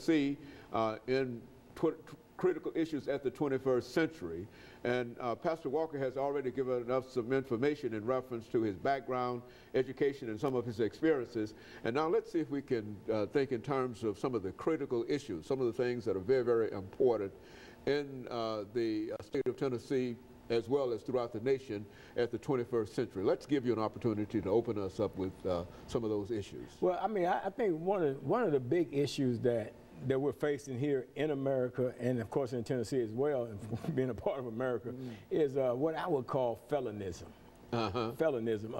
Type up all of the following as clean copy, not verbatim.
Tennessee in critical issues at the 21st century. And Pastor Walker has already given us some information in reference to his background, education, and some of his experiences. And now let's see if we can think in terms of some of the critical issues, some of the things that are very, very important in the state of Tennessee as well as throughout the nation at the 21st century. Let's give you an opportunity to open us up with some of those issues. Well, I mean, I think one of the big issues that we're facing here in America, and of course in Tennessee as well, and being a part of America, is what I would call felonism. Felonism.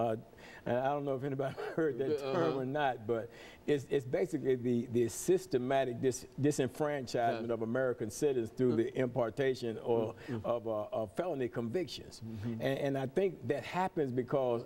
And I don't know if anybody heard that term or not, but it's basically the systematic disenfranchisement of American citizens through the impartation of felony convictions. And I think that happens because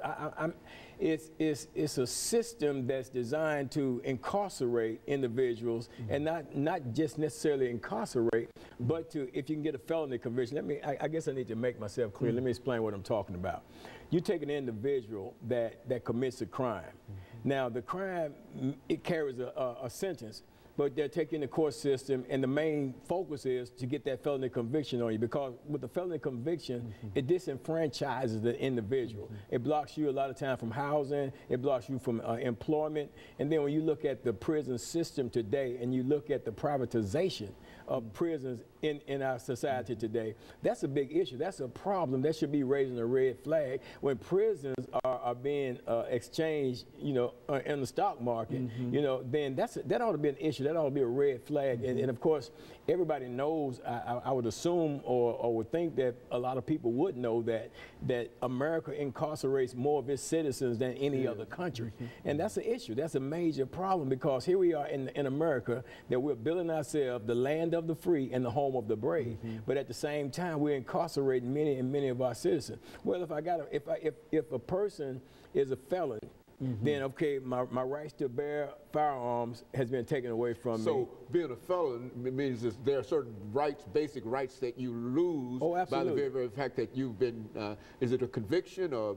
it's a system that's designed to incarcerate individuals, and not just necessarily incarcerate, but to, if you can get a felony conviction. I guess I need to make myself clear. Let me explain what I'm talking about. You take an individual that commits a crime. Now, the crime, it carries a sentence, but they're taking the court system, and the main focus is to get that felony conviction on you, because with the felony conviction, it disenfranchises the individual. It blocks you a lot of time from housing, it blocks you from employment, and then when you look at the prison system today, and you look at the privatization of prisons in our society today, that's a big issue. That's a problem. That should be raising a red flag when prisons are being exchanged, you know, in the stock market. You know, then that ought to be an issue. That ought to be a red flag. And of course, everybody knows. I would assume or would think that a lot of people would know that America incarcerates more of its citizens than any other country, and that's an issue. That's a major problem, because here we are in America, that we're building ourselves the land of the free and the home of the brave, but at the same time we're incarcerating many of our citizens. Well, if a person is a felon, then okay, my rights to bear firearms has been taken away from me. So being a felon means that there are certain rights, basic rights, that you lose by the very fact that you've been, is it a conviction or?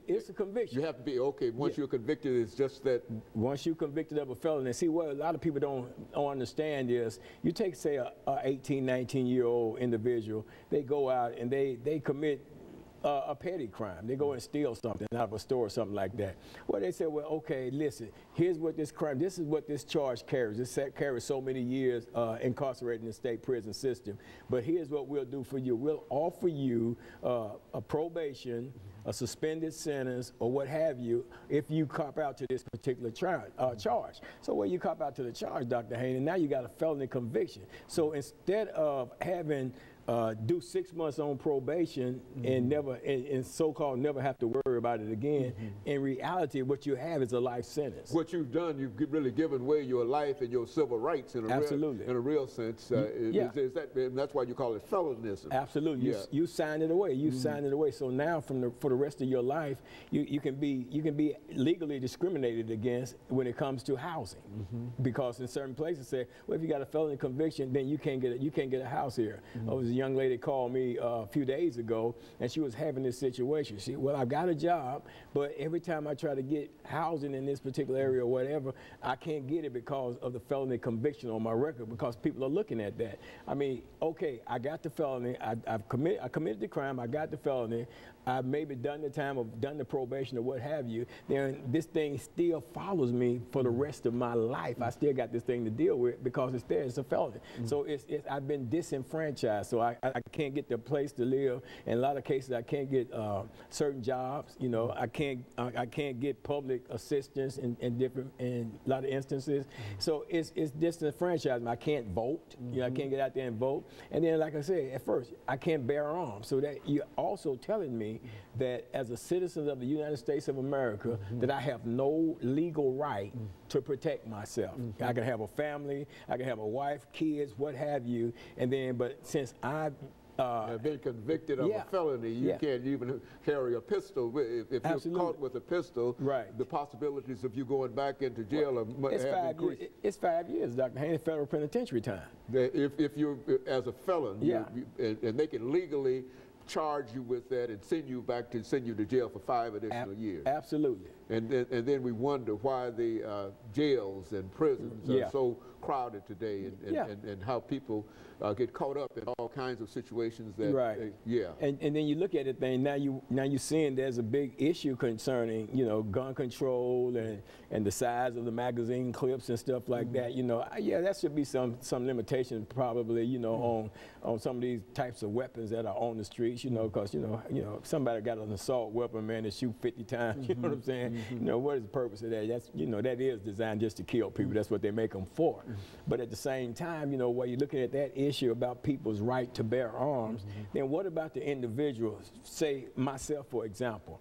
It's a conviction. You have to be, okay, once you're convicted, it's just that. Once you're convicted of a felony, see, what a lot of people don't understand is, you take, say, a 18, 19-year-old individual, they go out and they commit a petty crime. They go and steal something out of a store or something like that. Well, they say, well, okay, listen, here's what this crime, this is what this charge carries. This carries so many years incarcerated in the state prison system. But here's what we'll do for you. We'll offer you a probation, a suspended sentence, or what have you, if you cop out to this particular charge. So when you cop out to the charge, Dr. Haney, now you got a felony conviction. So instead of having do 6 months on probation and so-called never have to worry about it again, in reality, what you have is a life sentence. What you've done, you've really given away your life and your civil rights in a real sense. Is that, and that's why you call it felonism. Absolutely. You signed it away. You signed it away. So now, for the rest of your life, you can be legally discriminated against when it comes to housing, because in certain places say, well, if you got a felony conviction, then you can't get a house here. A young lady called me a few days ago, and she was having this situation. She, well, I've got a job, but every time I try to get housing in this particular area or whatever, I can't get it because of the felony conviction on my record, because people are looking at that. I mean, okay, I got the felony, I committed the crime, I got the felony, I've maybe done the time, or done the probation or what have you, then this thing still follows me for the rest of my life. I still got this thing to deal with because it's there, it's a felony. So I've been disenfranchised, so I can't get the place to live. In a lot of cases, I can't get certain jobs. You know, I can't get public assistance in a lot of instances. So it's disenfranchised. I can't vote. You know, I can't get out there and vote. And then, like I said, at first, I can't bear arms. So that you're also telling me that as a citizen of the United States of America, that I have no legal right to protect myself. I can have a family, I can have a wife, kids, what have you, and then, but since I've been convicted of a felony, you can't even carry a pistol. If you're caught with a pistol, the possibilities of you going back into jail have increased. It's 5 years, Dr. Haney, federal penitentiary time. If you're, as a felon, and they can legally charge you with that and send you to jail for 5 additional years. Absolutely. And then we wonder why the jails and prisons are so crowded today, and how people get caught up in all kinds of situations that and then you look at the thing now you're seeing there's a big issue concerning, you know, gun control and the size of the magazine clips and stuff like that. You know, that should be some limitations probably, you know, on some of these types of weapons that are on the streets, you know, because you know if somebody got an assault weapon, man, to shoot 50 times, you know what I'm saying? You know, what is the purpose of that? That's, you know, that is designed just to kill people. That's what they make them for. But at the same time, you know, while you're looking at that issue about people's right to bear arms, then what about the individuals, say myself, for example,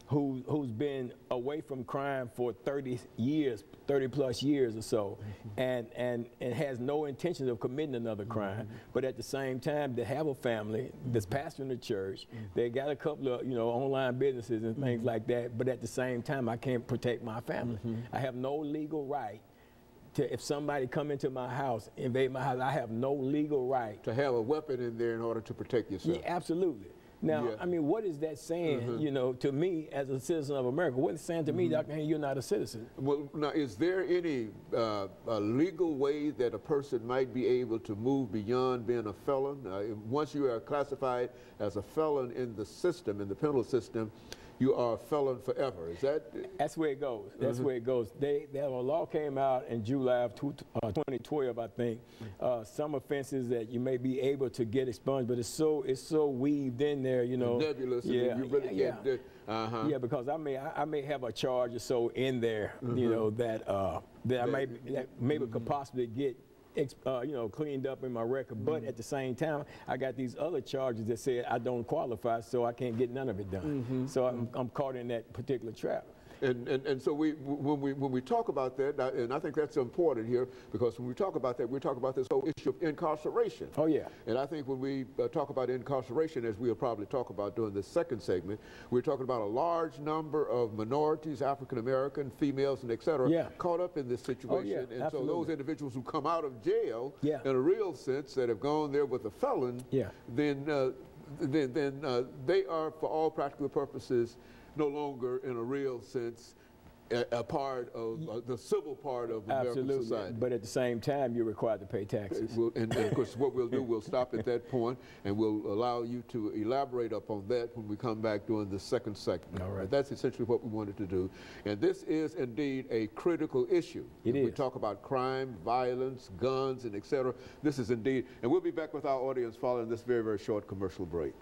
who's been away from crime for 30 plus years or so, and has no intention of committing another crime, but at the same time they have a family that's pastoring the church, they got a couple of, you know, online businesses and things like that, but at the same time I can't protect my family. I have no legal right to, if somebody come into my house, invade my house, I have no legal right to have a weapon in there in order to protect yourself. Yeah, absolutely. Now, I mean, what is that saying, you know, to me as a citizen of America? What is saying to me, Dr. Haynes, you're not a citizen? Well, now, is there any legal way that a person might be able to move beyond being a felon? Once you are classified as a felon in the system, in the penal system, you are a felon forever. Is that? That's where it goes. That's where it goes. A law came out in July of 2012, I think. Some offenses that you may be able to get expunged, but it's so weaved in there, you know. Nebulous. You really can't. Yeah, because I may have a charge or so in there, you know, that I maybe could possibly get you know, cleaned up in my record, but at the same time, I got these other charges that said I don't qualify, so I can't get none of it done. So I'm caught in that particular trap. And so when we talk about that, and I think that's important here, because when we talk about that, we talk about this whole issue of incarceration. Oh yeah. And I think when we talk about incarceration, as we'll probably talk about during this second segment, we're talking about a large number of minorities, African American, females, and et cetera, caught up in this situation. And so those individuals who come out of jail, in a real sense, that have gone there with a felon, then they are, for all practical purposes, no longer in a real sense a part of the civil part of American society. But at the same time, you're required to pay taxes. And of course, what we'll do, we'll stop at that point, and we'll allow you to elaborate upon that when we come back during the second segment. All right. That's essentially what we wanted to do. And this is indeed a critical issue. It is. We talk about crime, violence, guns, and et cetera. This is indeed, and we'll be back with our audience following this very, very short commercial break.